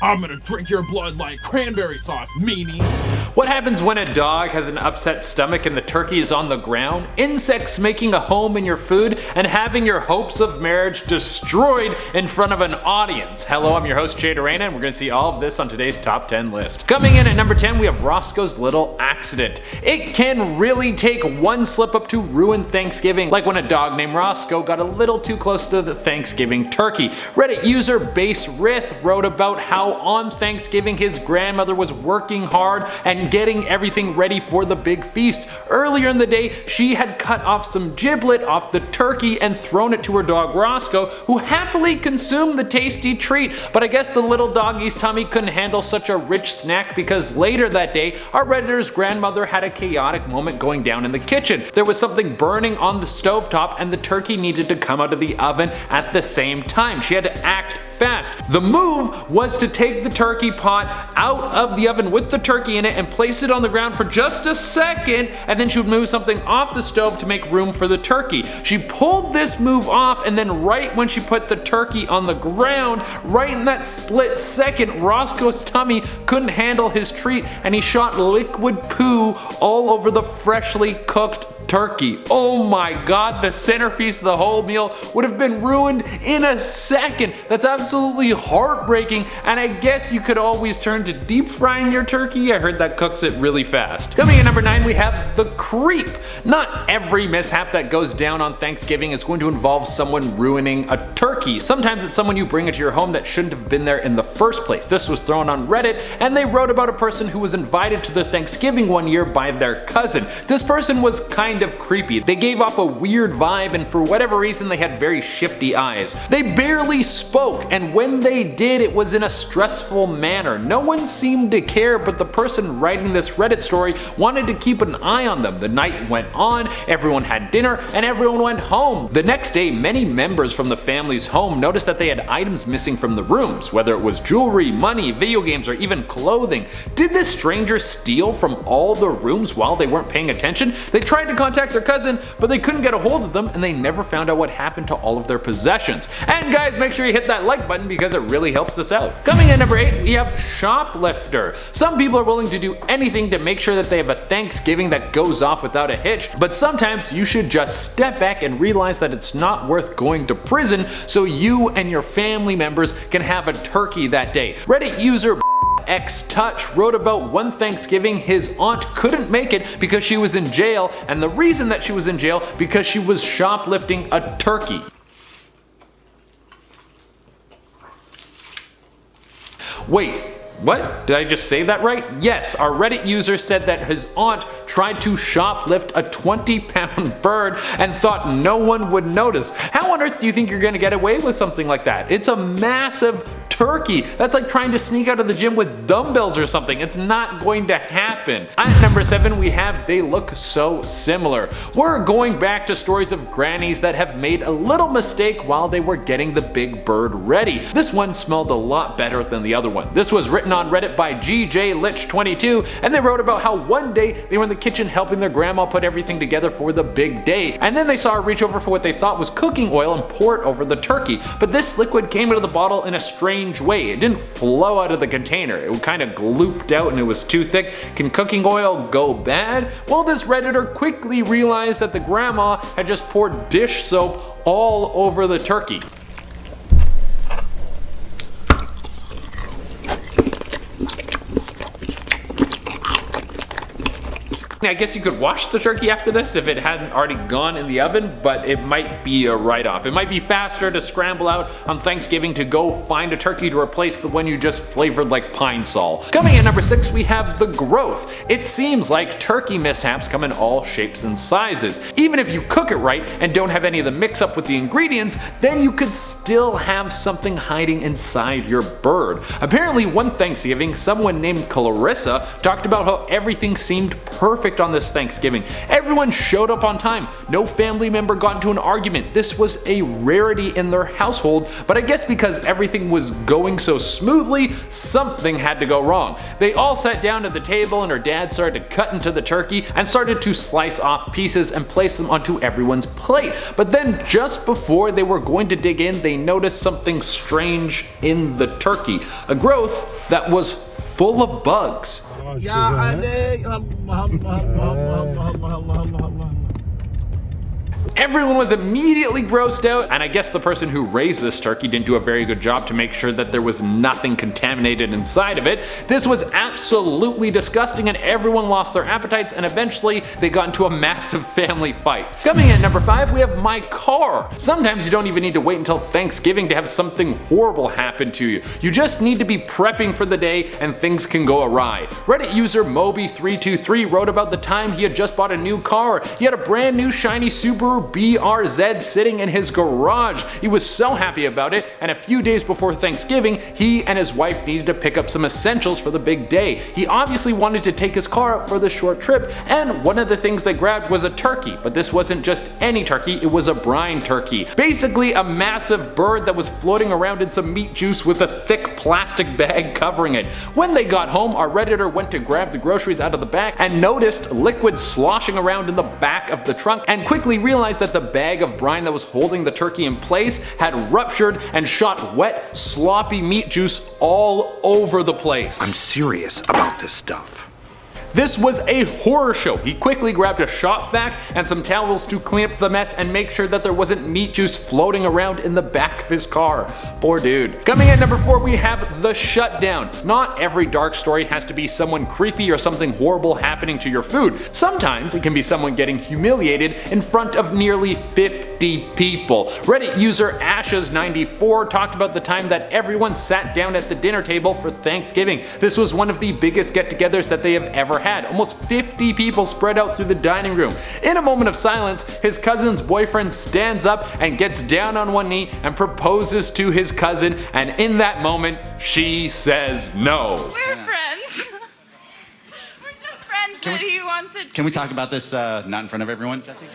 I'm gonna drink your blood like cranberry sauce, meanie. What happens when a dog has an upset stomach and the turkey is on the ground? Insects making a home in your food and having your hopes of marriage destroyed in front of an audience. Hello, I'm your host Jay Durana, and we're going to see all of this on today's top 10 list. Coming in at number 10, we have Roscoe's Little Accident. It can really take one slip up to ruin Thanksgiving, like when a dog named Roscoe got a little too close to the Thanksgiving turkey. Reddit user Base Rith wrote about how on Thanksgiving his grandmother was working hard and getting everything ready for the big feast. Earlier in the day, she had cut off some giblet off the turkey and thrown it to her dog Roscoe, who happily consumed the tasty treat. But I guess the little doggy's tummy couldn't handle such a rich snack, because later that day, our Redditor's grandmother had a chaotic moment going down in the kitchen. There was something burning on the stovetop and the turkey needed to come out of the oven at the same time. She had to act fast. The move was to take the turkey pot out of the oven with the turkey in it and place it on the ground for just a second, and then she would move something off the stove to make room for the turkey. She pulled this move off, and then right when she put the turkey on the ground, right in that split second, Roscoe's tummy couldn't handle his treat and he shot liquid poo all over the freshly cooked turkey. Oh my god, the centerpiece of the whole meal would have been ruined in a second. That's absolutely heartbreaking, and I guess you could always turn to deep frying your turkey. I heard that cooks it really fast. Coming in at number 9, we have the creep. Not every mishap that goes down on Thanksgiving is going to involve someone ruining a turkey. Sometimes it's someone you bring into your home that shouldn't have been there in the first place. This was thrown on Reddit, and they wrote about a person who was invited to their Thanksgiving one year by their cousin. This person was kind of creepy. They gave off a weird vibe, and for whatever reason they had very shifty eyes. They barely spoke, and when they did, it was in a stressful manner. No one seemed to care, but the person writing this Reddit story wanted to keep an eye on them. The night went on, everyone had dinner, and everyone went home. The next day, many members from the family's home noticed that they had items missing from the rooms, whether it was jewelry, money, video games, or even clothing. Did this stranger steal from all the rooms while they weren't paying attention? They tried to contact their cousin, but they couldn't get a hold of them, and they never found out what happened to all of their possessions. And guys, make sure you hit that like button because it really helps us out. Coming in number 8, we have shoplifter. Some people are willing to do anything to make sure that they have a Thanksgiving that goes off without a hitch, but sometimes you should just step back and realize that it's not worth going to prison so you and your family members can have a turkey that day. Reddit user X-Touch wrote about one Thanksgiving his aunt couldn't make it because she was in jail, and the reason that she was in jail because she was shoplifting a turkey. Wait, what? Did I just say that right? Yes, our Reddit user said that his aunt tried to shoplift a 20-pound bird and thought no one would notice. How on earth do you think you're gonna get away with something like that? It's a massive turkey. That's like trying to sneak out of the gym with dumbbells or something. It's not going to happen. At number 7, we have They Look So Similar. We're going back to stories of grannies that have made a little mistake while they were getting the big bird ready. This one smelled a lot better than the other one. This was written on Reddit by GJLich22, and they wrote about how one day they were in the kitchen helping their grandma put everything together for the big day, and then they saw her reach over for what they thought was cooking oil and pour it over the turkey. But this liquid came out of the bottle in a strange way. It didn't flow out of the container. It kind of glooped out and it was too thick. Can cooking oil go bad? Well, this Redditor quickly realized that the grandma had just poured dish soap all over the turkey. I guess you could wash the turkey after this if it hadn't already gone in the oven, but it might be a write-off. It might be faster to scramble out on Thanksgiving to go find a turkey to replace the one you just flavored like pine sol. Coming in number 6, we have the growth. It seems like turkey mishaps come in all shapes and sizes. Even if you cook it right and don't have any of the mix-up with the ingredients, then you could still have something hiding inside your bird. Apparently, one Thanksgiving, someone named Clarissa talked about how everything seemed perfect perfect on this Thanksgiving. Everyone showed up on time. No family member got into an argument. This was a rarity in their household, but I guess because everything was going so smoothly, something had to go wrong. They all sat down at the table and her dad started to cut into the turkey and started to slice off pieces and place them onto everyone's plate. But then just before they were going to dig in, they noticed something strange in the turkey. A growth that was full of bugs. Everyone was immediately grossed out, and I guess the person who raised this turkey didn't do a very good job to make sure that there was nothing contaminated inside of it. This was absolutely disgusting and everyone lost their appetites, and eventually they got into a massive family fight. Coming in at number 5, we have my car. Sometimes you don't even need to wait until Thanksgiving to have something horrible happen to you. You just need to be prepping for the day and things can go awry. Reddit user Moby323 wrote about the time he had just bought a new car. He had a brand new shiny Subaru BRZ sitting in his garage. He was so happy about it, and a few days before Thanksgiving, he and his wife needed to pick up some essentials for the big day. He obviously wanted to take his car out for the short trip, and one of the things they grabbed was a turkey, but this wasn't just any turkey, it was a brine turkey. Basically a massive bird that was floating around in some meat juice with a thick plastic bag covering it. When they got home, our Redditor went to grab the groceries out of the back and noticed liquid sloshing around in the back of the trunk, and quickly realized that the bag of brine that was holding the turkey in place had ruptured and shot wet, sloppy meat juice all over the place. I'm serious about this stuff. This was a horror show. He quickly grabbed a shop vac and some towels to clean up the mess and make sure that there wasn't meat juice floating around in the back of his car. Poor dude. Coming in at number 4, we have the shutdown. Not every dark story has to be someone creepy or something horrible happening to your food. Sometimes it can be someone getting humiliated in front of nearly 50 people. Reddit user Ashes94 talked about the time that everyone sat down at the dinner table for Thanksgiving. This was one of the biggest get-togethers that they have ever had. Almost 50 people spread out through the dining room. In a moment of silence, his cousin's boyfriend stands up and gets down on one knee and proposes to his cousin, and in that moment, she says no. We're friends. We're just friends, but he wants it. Can we talk about this not in front of everyone, Jesse?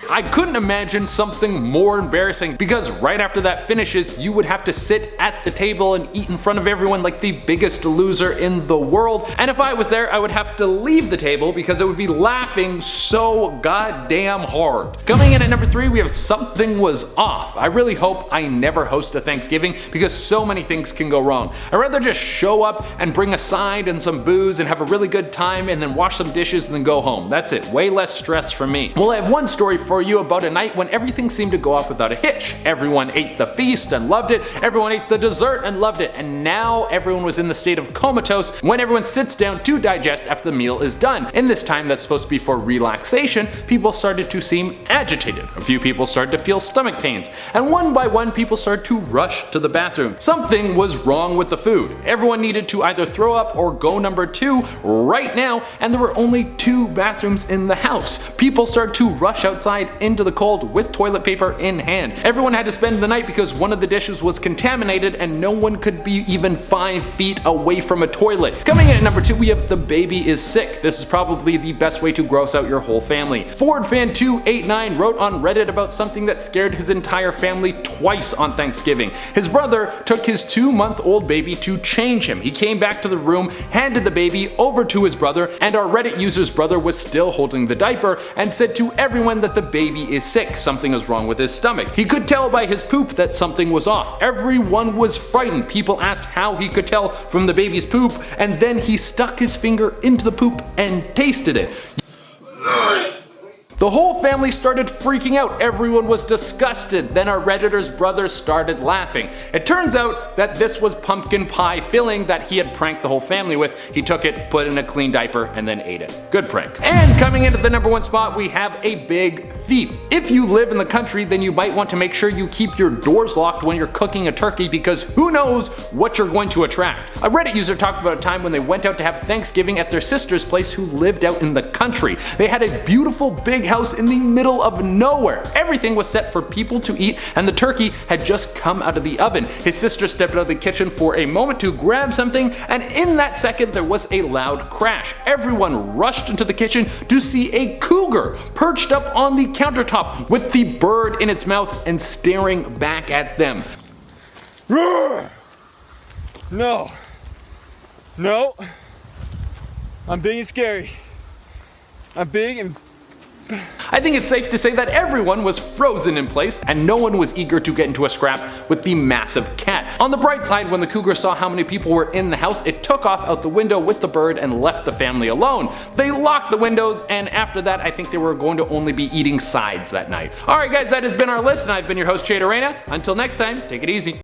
I couldn't imagine something more embarrassing, because right after that finishes, you would have to sit at the table and eat in front of everyone like the biggest loser in the world. And if I was there, I would have to leave the table because I would be laughing so goddamn hard. Coming in at number 3, we have something was off. I really hope I never host a Thanksgiving because so many things can go wrong. I'd rather just show up and bring a side and some booze and have a really good time and then wash some dishes and then go home. That's it. Way less stress for me. Well, I have one story for you about a night when everything seemed to go off without a hitch. Everyone ate the feast and loved it, everyone ate the dessert and loved it, and now everyone was in the state of comatose when everyone sits down to digest after the meal is done. In this time that's supposed to be for relaxation, people started to seem agitated. A few people started to feel stomach pains, and one by one people started to rush to the bathroom. Something was wrong with the food. Everyone needed to either throw up or go number 2 right now, and there were only 2 bathrooms in the house. People started to rush outside into the cold with toilet paper in hand. Everyone had to spend the night because one of the dishes was contaminated and no one could be even 5 feet away from a toilet. Coming in at number 2, we have the baby is sick. This is probably the best way to gross out your whole family. FordFan289 wrote on Reddit about something that scared his entire family twice on Thanksgiving. His brother took his 2-month-old baby to change him. He came back to the room, handed the baby over to his brother, and our Reddit user's brother was still holding the diaper and said to everyone that the baby is sick, something is wrong with his stomach. He could tell by his poop that something was off. Everyone was frightened. People asked how he could tell from the baby's poop, and then he stuck his finger into the poop and tasted it. The whole family started freaking out. Everyone was disgusted. Then our Redditor's brother started laughing. It turns out that this was pumpkin pie filling that he had pranked the whole family with. He took it, put it in a clean diaper, and then ate it. Good prank. And coming into the number 1 spot, we have a big thief. If you live in the country, then you might want to make sure you keep your doors locked when you're cooking a turkey, because who knows what you're going to attract. A Reddit user talked about a time when they went out to have Thanksgiving at their sister's place who lived out in the country. They had a beautiful big house in the middle of nowhere. Everything was set for people to eat and the turkey had just come out of the oven. His sister stepped out of the kitchen for a moment to grab something, and in that second there was a loud crash. Everyone rushed into the kitchen to see a cougar perched up on the countertop with the bird in its mouth and staring back at them. Roar! No. No. I'm big and scary. I'm big and... I think it's safe to say that everyone was frozen in place and no one was eager to get into a scrap with the massive cat. On the bright side, when the cougar saw how many people were in the house, it took off out the window with the bird and left the family alone. They locked the windows, and after that I think they were going to only be eating sides that night. Alright guys, that has been our list, and I've been your host Jade Arena. Until next time, take it easy.